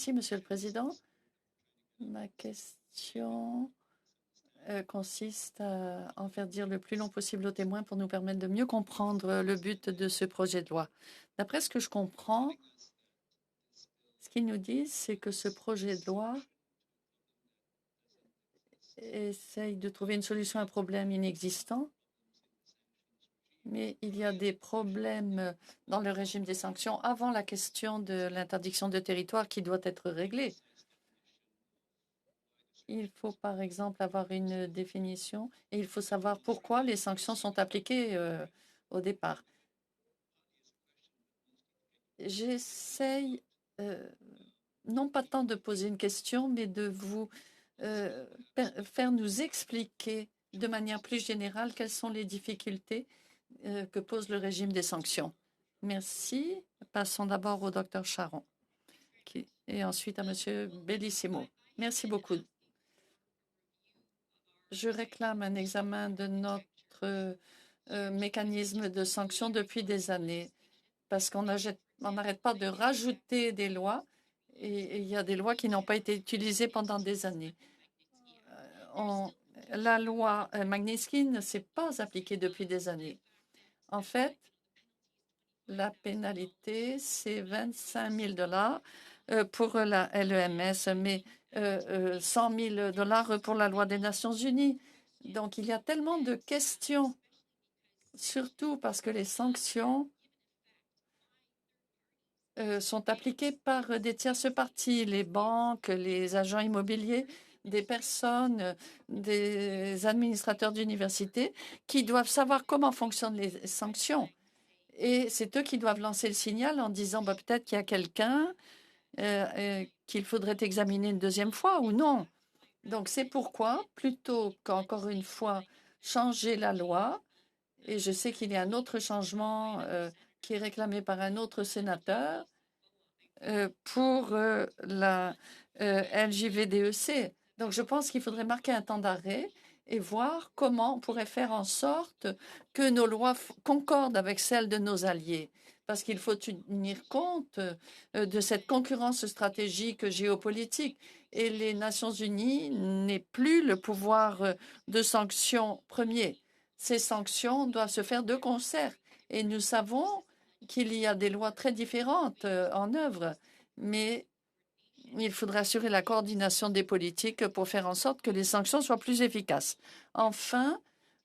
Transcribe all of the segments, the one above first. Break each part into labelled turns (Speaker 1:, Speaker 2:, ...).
Speaker 1: Merci, Monsieur le Président. Ma question consiste à en faire dire le plus long possible aux témoins pour nous permettre de mieux comprendre le but de ce projet de loi. D'après ce que je comprends, ce qu'ils nous disent, c'est que ce projet de loi essaye de trouver une solution à un problème inexistant, mais il y a des problèmes dans le régime des sanctions avant la question de l'interdiction de territoire qui doit être réglée. Il faut par exemple avoir une définition et il faut savoir pourquoi les sanctions sont appliquées au départ. J'essaye non pas tant de poser une question, mais de vous faire nous expliquer de manière plus générale quelles sont les difficultés que pose le régime des sanctions. Merci. Passons d'abord au docteur Charon et ensuite à Monsieur Bellissimo. Merci beaucoup. Je réclame un examen de notre mécanisme de sanctions depuis des années parce qu'on n'arrête pas de rajouter des lois et il y a des lois qui n'ont pas été utilisées pendant des années. La loi Magnitsky ne s'est pas appliquée depuis des années. En fait, la pénalité, c'est 25 000 $ pour la LEMS, mais 100 000 $ pour la loi des Nations Unies. Donc, il y a tellement de questions, surtout parce que les sanctions sont appliquées par des tierces parties, les banques, les agents immobiliers, des personnes, des administrateurs d'université qui doivent savoir comment fonctionnent les sanctions. Et c'est eux qui doivent lancer le signal en disant bah, peut-être qu'il y a quelqu'un qu'il faudrait examiner une deuxième fois ou non. Donc c'est pourquoi, plutôt qu'encore une fois changer la loi, et je sais qu'il y a un autre changement qui est réclamé par un autre sénateur pour la LJVDEC. Donc je pense qu'il faudrait marquer un temps d'arrêt et voir comment on pourrait faire en sorte que nos lois concordent avec celles de nos alliés. Parce qu'il faut tenir compte de cette concurrence stratégique géopolitique. Et les Nations unies n'aient plus le pouvoir de sanction premier. Ces sanctions doivent se faire de concert. Et nous savons qu'il y a des lois très différentes en œuvre, mais il faudra assurer la coordination des politiques pour faire en sorte que les sanctions soient plus efficaces. Enfin,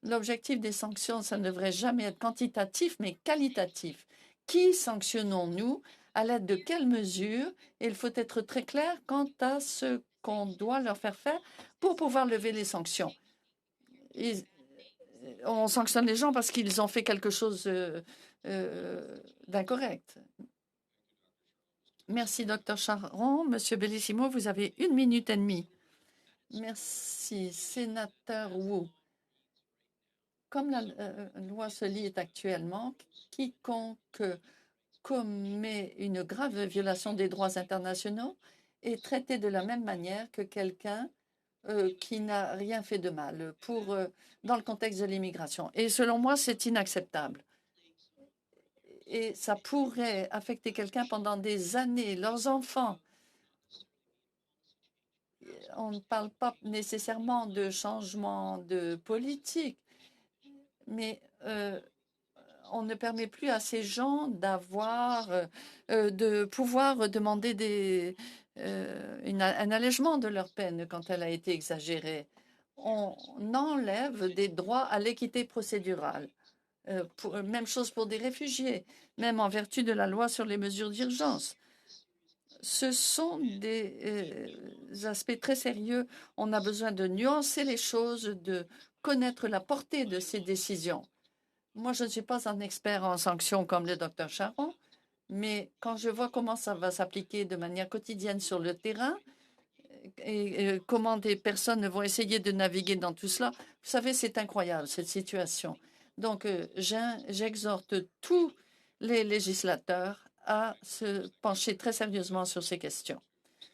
Speaker 1: l'objectif des sanctions, ça ne devrait jamais être quantitatif, mais qualitatif. Qui sanctionnons-nous? À l'aide de quelles mesures? Et il faut être très clair quant à ce qu'on doit leur faire faire pour pouvoir lever les sanctions. On sanctionne les gens parce qu'ils ont fait quelque chose d'incorrect. Merci, docteur Charon. Monsieur Bellissimo, vous avez 1 minute et demie. Merci, sénateur Wu. Comme la loi se lit actuellement, quiconque commet une grave violation des droits internationaux est traité de la même manière que quelqu'un qui n'a rien fait de mal dans le contexte de l'immigration. Et selon moi, c'est inacceptable. Et ça pourrait affecter quelqu'un pendant des années, leurs enfants. On ne parle pas nécessairement de changement de politique, mais on ne permet plus à ces gens d'avoir, de pouvoir demander un allègement de leur peine quand elle a été exagérée. On enlève des droits à l'équité procédurale. Même chose pour des réfugiés, même en vertu de la loi sur les mesures d'urgence. Ce sont des aspects très sérieux. On a besoin de nuancer les choses, de connaître la portée de ces décisions. Moi, je ne suis pas un expert en sanctions comme le docteur Charon, mais quand je vois comment ça va s'appliquer de manière quotidienne sur le terrain et comment des personnes vont essayer de naviguer dans tout cela, vous savez, c'est incroyable, cette situation. Donc, j'exhorte tous les législateurs à se pencher très sérieusement sur ces questions.